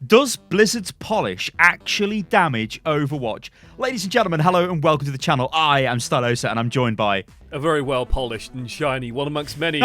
Does Blizzard's polish actually damage Overwatch? Ladies and gentlemen, hello and welcome to the channel. I am Stylosa and I'm joined by... A very well polished and shiny, one amongst many.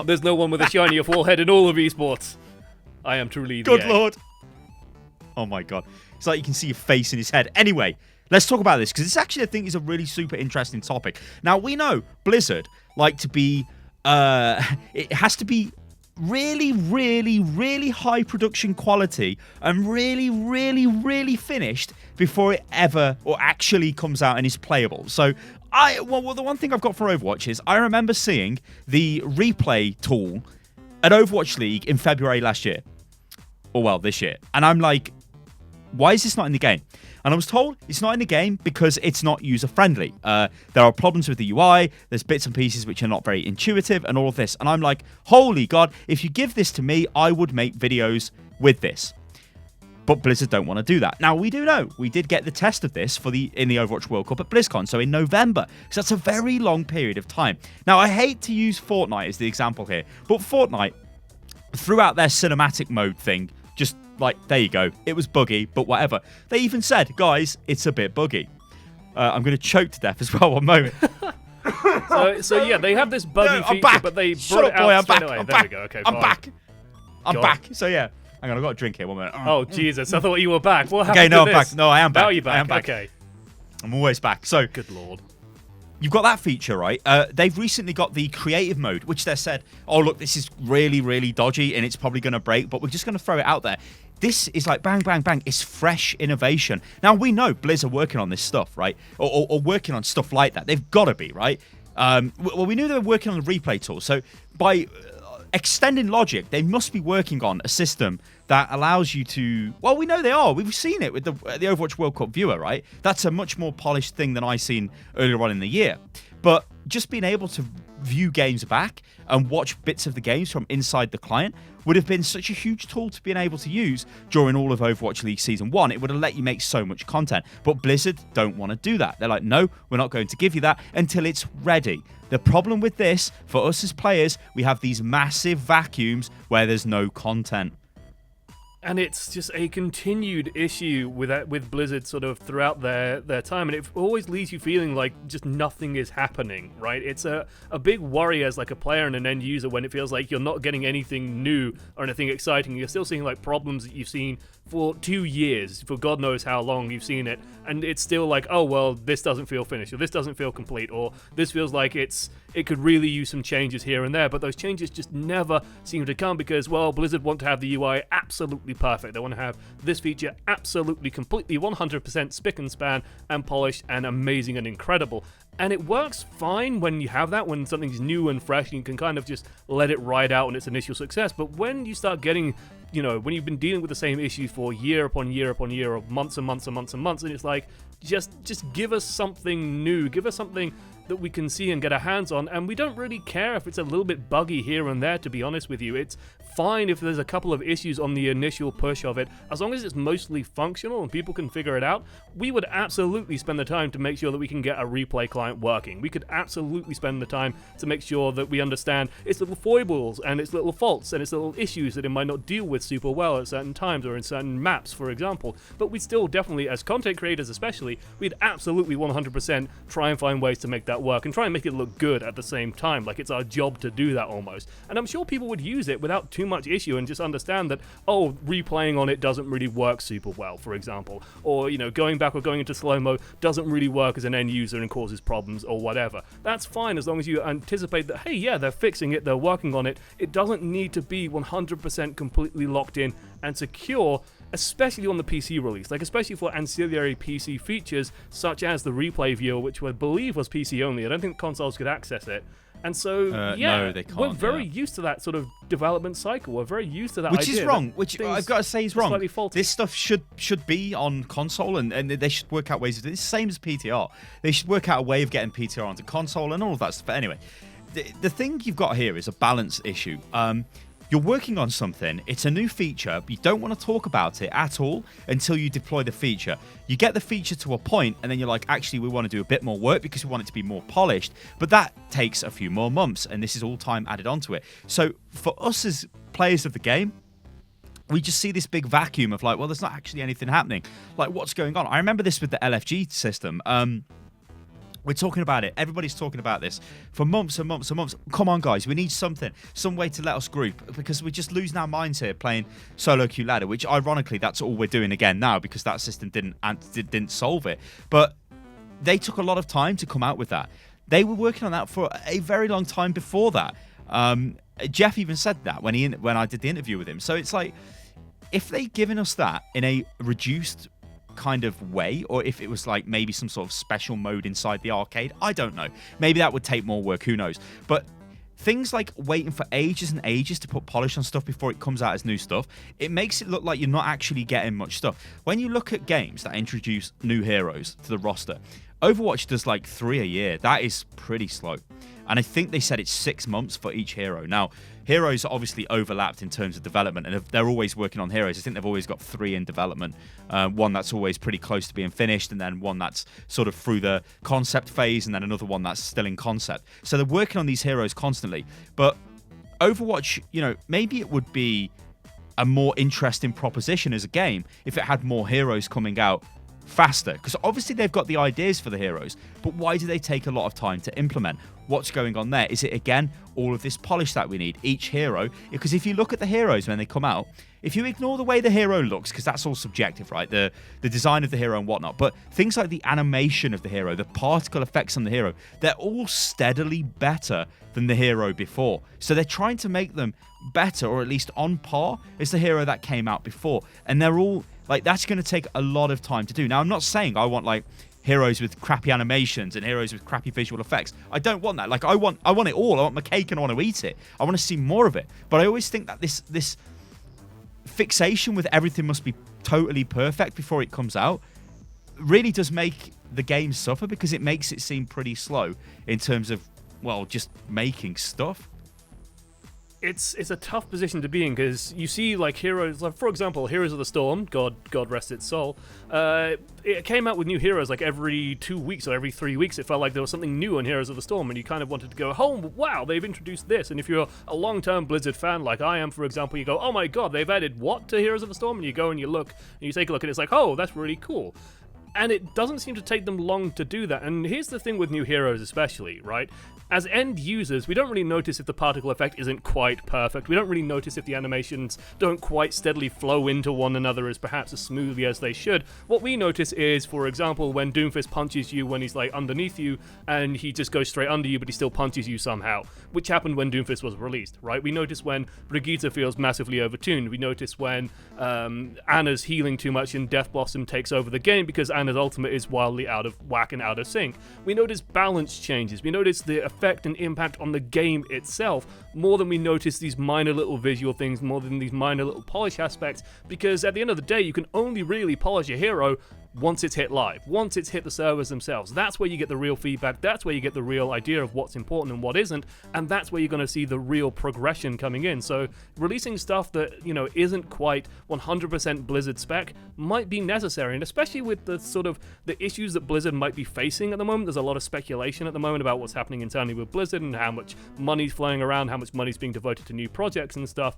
There's no one with a shinier forehead in all of esports. I am truly the Good egg. lord. Oh my god. It's like you can see your face in his head. Anyway, let's talk about this because this actually I think is a really super interesting topic. Now, we know Blizzard like to be... it has to be really high production quality and really finished before it ever or actually comes out and is playable. So well, the one thing I've got for Overwatch is I remember seeing the replay tool at Overwatch League in February last year, or well, this year, and I'm like, why is this not in the game? And I was told it's not in the game because it's not user-friendly. There are problems with the UI, there's bits and pieces which are not very intuitive and all of this. And I'm like, holy God, if you give this to me, I would make videos with this. But Blizzard don't want to do that. Now, we do know, we did get the test of this in the Overwatch World Cup at BlizzCon, so in November. So that's a very long period of time. Now, I hate to use Fortnite as the example here, but Fortnite, throughout their cinematic mode thing, just like, there you go. It was buggy, but whatever. They even said, guys, it's a bit buggy. I'm going to choke to death as well one moment. So yeah, they have this buggy feature, back. but they Shut brought up, it out boy, I'm straight back. away. I'm There back. we go. Okay, I'm fine. back. I'm God. back. So yeah, hang on, I've got a drink here. 1 minute. Oh, Jesus. I thought you were back. What happened Okay, no, to I'm this? back. No, I am back. Now you're back. I am back. Okay. I'm always back. So, Good Lord. you've got that feature, right? They've recently got the creative mode, which they said, oh, look, this is really dodgy and it's probably going to break, but we're just going to throw it out there. This is like bang, bang, bang. It's fresh innovation. Now, we know Blizz are working on this stuff, right? Or working on stuff like that. They've got to be, right? Well, we knew they were working on the replay tool. So by extending logic, they must be working on a system that allows you to... Well, we know they are. We've seen it with the Overwatch World Cup viewer, right? That's a much more polished thing than I seen earlier on in the year. But just being able to view games back and watch bits of the games from inside the client would have been such a huge tool to being able to use during all of Overwatch League Season 1. It would have let you make so much content. But Blizzard don't want to do that. They're like, no, we're not going to give you that until it's ready. The problem with this, for us as players, we have these massive vacuums where there's no content. And it's just a continued issue with Blizzard sort of throughout their time, and it always leaves you feeling like just nothing is happening, right? It's a big worry as like a player and an end user when it feels like you're not getting anything new or anything exciting. You're still seeing like problems that you've seen for 2 years, for God knows how long you've seen it, and it's still like, oh well, this doesn't feel finished, or this doesn't feel complete, or this feels like it could really use some changes here and there, but those changes just never seem to come because, well, Blizzard want to have the UI absolutely perfect. They want to have this feature absolutely, completely, 100% spick and span and polished and amazing and incredible. And it works fine when you have that, when something's new and fresh, and you can kind of just let it ride out on its initial success. But when you start getting, when you've been dealing with the same issue for year upon year upon year, or months and months and months and months, and it's like, just give us something new, give us something that we can see and get our hands on, and we don't really care if it's a little bit buggy here and there, to be honest with you. It's fine if there's a couple of issues on the initial push of it, as long as it's mostly functional and people can figure it out. We would absolutely spend the time to make sure that we can get a replay client working. We could absolutely spend the time to make sure that we understand its little foibles and its little faults and its little issues that it might not deal with super well at certain times or in certain maps, for example. But we'd still definitely, as content creators especially, we'd absolutely 100% try and find ways to make that work and try and make it look good at the same time. Like, it's our job to do that almost. And I'm sure people would use it without too much issue and just understand that, oh, replaying on it doesn't really work super well, for example. Or, going back or going into slow-mo doesn't really work as an end user and causes problems or whatever. That's fine as long as you anticipate that, hey, yeah, they're fixing it, they're working on it. It doesn't need to be 100% completely locked in and secure, especially on the PC release, like especially for ancillary PC features such as the replay viewer, which I believe was PC only. I don't think consoles could access it. And so, no, they can't, we're very used to that sort of development cycle. We're very used to that Which idea. is wrong. Which I've got to say is wrong. Slightly faulty. This stuff should be on console, and they should work out ways to do it. It's the same as PTR. They should work out a way of getting PTR onto console and all of that stuff. But anyway, the thing you've got here is a balance issue. You're working on something, it's a new feature, but you don't want to talk about it at all until you deploy the feature. You get the feature to a point, and then you're like, actually, we want to do a bit more work because we want it to be more polished, but that takes a few more months, and this is all time added onto it. So for us as players of the game, we just see this big vacuum of like, well, there's not actually anything happening. Like, what's going on? I remember this with the LFG system. We're talking about it. Everybody's talking about this for months and months and months. Come on, guys. We need something, some way to let us group, because we're just losing our minds here playing solo queue ladder, which ironically, that's all we're doing again now because that system didn't solve it. But they took a lot of time to come out with that. They were working on that for a very long time before that. Jeff even said that when I did the interview with him. So it's like, if they'd given us that in a reduced kind of way, or if it was like maybe some sort of special mode inside the arcade, I don't know. Maybe that would take more work, who knows. But things like waiting for ages and ages to put polish on stuff before it comes out as new stuff, it makes it look like you're not actually getting much stuff. When you look at games that introduce new heroes to the roster, Overwatch does like 3 a year. That is pretty slow. And I think they said it's 6 months for each hero. Now, heroes are obviously overlapped in terms of development, and they're always working on heroes. I think they've always got 3 in development. One that's always pretty close to being finished, and then one that's sort of through the concept phase, and then another one that's still in concept. So they're working on these heroes constantly. But Overwatch, maybe it would be a more interesting proposition as a game if it had more heroes coming out faster, because obviously they've got the ideas for the heroes, but why do they take a lot of time to implement? What's going on there? Is it again all of this polish that we need each hero? Because if you look at the heroes when they come out, if you ignore the way the hero looks, because that's all subjective, right, the design of the hero and whatnot, but things like the animation of the hero, the particle effects on the hero, they're all steadily better than the hero before. So they're trying to make them better, or at least on par as the hero that came out before, and they're all like, that's going to take a lot of time to do. Now, I'm not saying I want like heroes with crappy animations and heroes with crappy visual effects. I don't want that. Like, I want it all. I want my cake and I want to eat it. I want to see more of it. But I always think that this fixation with everything must be totally perfect before it comes out really does make the game suffer, because it makes it seem pretty slow in terms of, well, just making stuff. It's a tough position to be in, because you see like heroes, like for example, Heroes of the Storm, God rest its soul. It came out with new heroes like every 2 weeks or every 3 weeks. It felt like there was something new on Heroes of the Storm, and you kind of wanted to go, oh wow, they've introduced this. And if you're a long-term Blizzard fan like I am, for example, you go, oh my god, they've added what to Heroes of the Storm? And you go and you look and you take a look, and it's like, oh, that's really cool. And it doesn't seem to take them long to do that. And here's the thing with new heroes especially, right? As end users, we don't really notice if the particle effect isn't quite perfect. We don't really notice if the animations don't quite steadily flow into one another as perhaps as smoothly as they should. What we notice is, for example, when Doomfist punches you when he's like underneath you, and he just goes straight under you, but he still punches you somehow, which happened when Doomfist was released, right? We notice when Brigitte feels massively overtuned. We notice when Anna's healing too much and Death Blossom takes over the game because Anna's ultimate is wildly out of whack and out of sync. We notice balance changes. We notice the effect and impact on the game itself more than we notice these minor little visual things, more than these minor little polish aspects, because at the end of the day, you can only really polish a hero once it's hit live, once it's hit the servers themselves. That's where you get the real feedback, that's where you get the real idea of what's important and what isn't, and that's where you're going to see the real progression coming in. So releasing stuff that, isn't quite 100% Blizzard spec might be necessary, and especially with the sort of the issues that Blizzard might be facing at the moment. There's a lot of speculation at the moment about what's happening internally with Blizzard and how much money's flowing around, how much money's being devoted to new projects and stuff.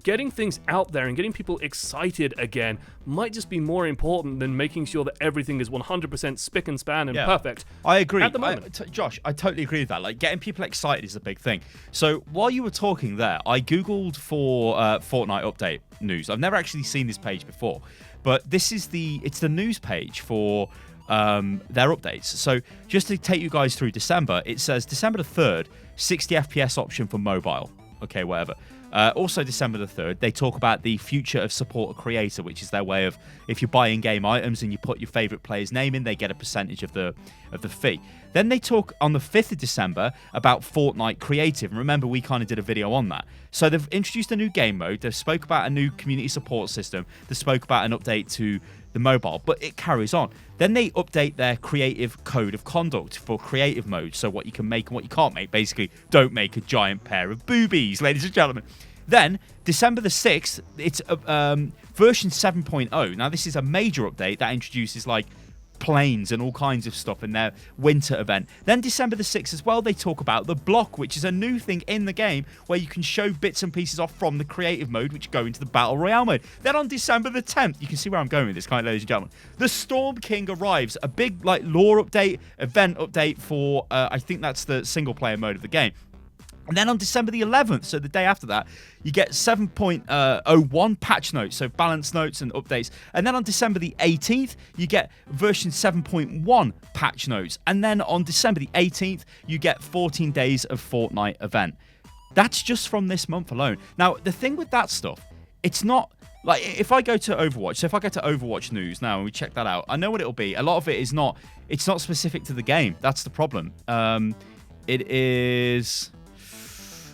Getting things out there and getting people excited again might just be more important than making sure that everything is 100% spick and span and perfect. I agree. At the moment. Josh, I totally agree with that. Like, getting people excited is a big thing. So while you were talking there, I Googled for Fortnite update news. I've never actually seen this page before, but it's the news page for their updates. So just to take you guys through December, it says December the 3rd, 60 FPS option for mobile. Okay, whatever. Also, December the 3rd, they talk about the future of support a creator, which is their way of, if you buy in-game items and you put your favorite player's name in, they get a percentage of the fee. Then they talk on the 5th of December about Fortnite Creative. And remember, we kind of did a video on that. So they've introduced a new game mode. They've spoke about a new community support system. They spoke about an update to the mobile, but it carries on. Then they update their creative code of conduct for creative mode, so what you can make and what you can't make. Basically, don't make a giant pair of boobies, ladies and gentlemen. Then, December the 6th, it's version 7.0. Now, this is a major update that introduces, like, planes and all kinds of stuff in their winter event. Then December the 6th as well, they talk about the block, which is a new thing in the game where you can show bits and pieces off from the creative mode, which go into the Battle Royale mode. Then on December the 10th, you can see where I'm going with this, ladies and gentlemen. The Storm King arrives, a big lore update, event update for, I think that's the single player mode of the game. And then on December the 11th, so the day after that, you get 7.01 patch notes, so balance notes and updates. And then on December the 18th, you get version 7.1 patch notes. And then on December the 18th, you get 14 days of Fortnite event. That's just from this month alone. Now, the thing with that stuff, it's not... Like, if I go to Overwatch, so if I go to Overwatch news now and we check that out, I know what it'll be. A lot of it is not... It's not specific to the game. That's the problem. It is...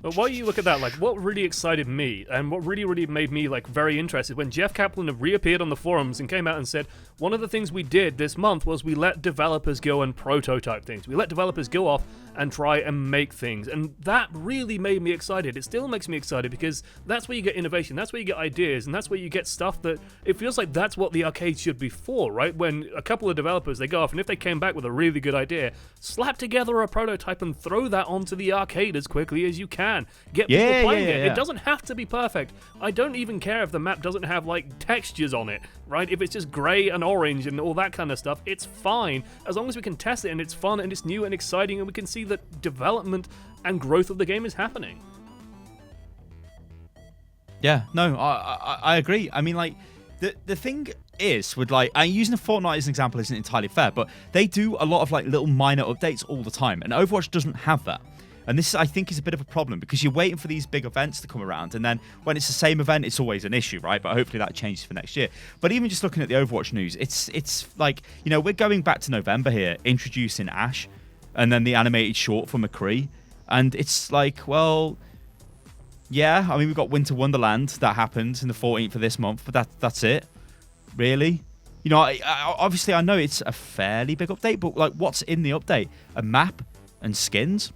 But while you look at that, like, what really excited me and what really made me like very interested when Jeff Kaplan reappeared on the forums and came out and said, one of the things we did this month was we let developers go and prototype things. We let developers go off and try and make things. And that really made me excited. It still makes me excited because that's where you get innovation, that's where you get ideas, and that's where you get stuff that it feels like that's what the arcade should be for, right? When a couple of developers, they go off and if they came back with a really good idea, slap together a prototype and throw that onto the arcade as quickly as you can. Get people playing it. It doesn't have to be perfect. I don't even care if the map doesn't have like textures on it, right? If it's just grey and orange and all that kind of stuff, it's fine as long as we can test it and it's fun and it's new and exciting and we can see that development and growth of the game is happening. Yeah, no, I agree. I mean, like, the thing is with, like, using Fortnite as an example isn't entirely fair, but they do a lot of like little minor updates all the time, and Overwatch doesn't have that. And this, I think, is a bit of a problem because you're waiting for these big events to come around. And then when it's the same event, it's always an issue, right? But hopefully that changes for next year. But even just looking at the Overwatch news, it's like, you know, we're going back to November here, introducing Ash and then the animated short for McCree. And it's like, well, yeah, I mean, we've got Winter Wonderland that happened in the 14th of this month, but that's it, really. You know, obviously I know it's a fairly big update, but like, what's in the update? A map and skins?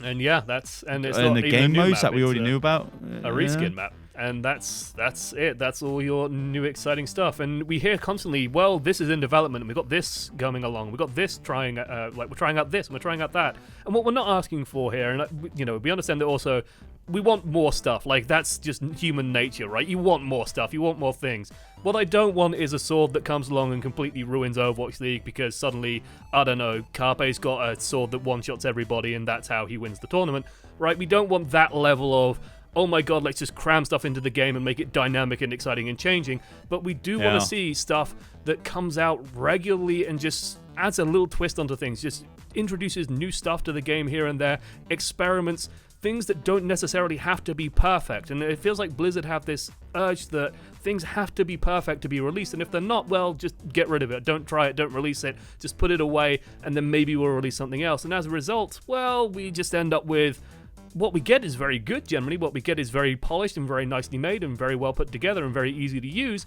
And yeah, it's and not the even game a new modes map, that we already knew about. A reskin map. And that's it. That's all your new exciting stuff. And we hear constantly, well, this is in development, and we've got this coming along. We've got this trying, we're trying out this, and we're trying out that. And what we're not asking for here, and you know, we understand that also, we want more stuff. Like, that's just human nature, right? You want more stuff. You want more things. What I don't want is a sword that comes along and completely ruins Overwatch League because suddenly, I don't know, Carpe's got a sword that one-shots everybody and that's how he wins the tournament, right? We don't want that level of, oh my god, let's just cram stuff into the game and make it dynamic and exciting and changing. But we do want to see stuff that comes out regularly and just adds a little twist onto things, just introduces new stuff to the game here and there, experiments, things that don't necessarily have to be perfect. And it feels like Blizzard have this urge that things have to be perfect to be released, and if they're not, well, just get rid of it. Don't try it, don't release it, just put it away, and then maybe we'll release something else. And as a result, well, we just end up with what we get is very good generally. What we get is very polished and very nicely made and very well put together and very easy to use.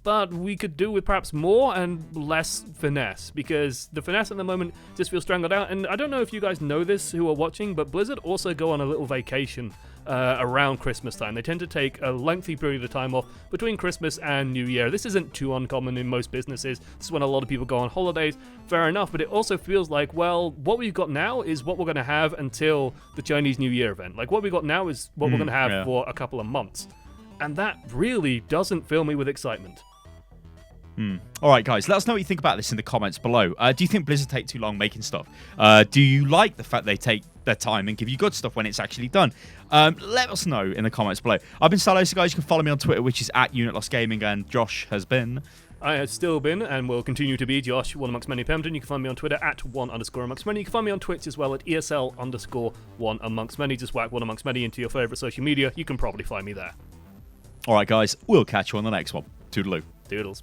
But we could do with perhaps more and less finesse, because the finesse at the moment just feels strangled out. And I don't know if you guys know this who are watching, but Blizzard also go on a little vacation around Christmas time. They tend to take a lengthy period of time off between Christmas and New Year. This isn't too uncommon in most businesses. This is when a lot of people go on holidays. Fair enough, but it also feels like, well, what we've got now is what we're going to have until the Chinese New Year event. Like, what we got now is what we're going to have for a couple of months. And that really doesn't fill me with excitement. All right, guys, let us know what you think about this in the comments below. Do you think Blizzard take too long making stuff? Do you like the fact they take their time and give you good stuff when it's actually done? Let us know in the comments below. I've been Stylosa, guys. You can follow me on Twitter, which is @UnitLostGaming, and Josh has been... I have still been and will continue to be Josh, one amongst many Pemberton. You can find me on Twitter @1_amongst many. You can find me on Twitch as well at ESL_one amongst many. Just whack one amongst many into your favourite social media. You can probably find me there. All right, guys, we'll catch you on the next one. Toodaloo. Doodles.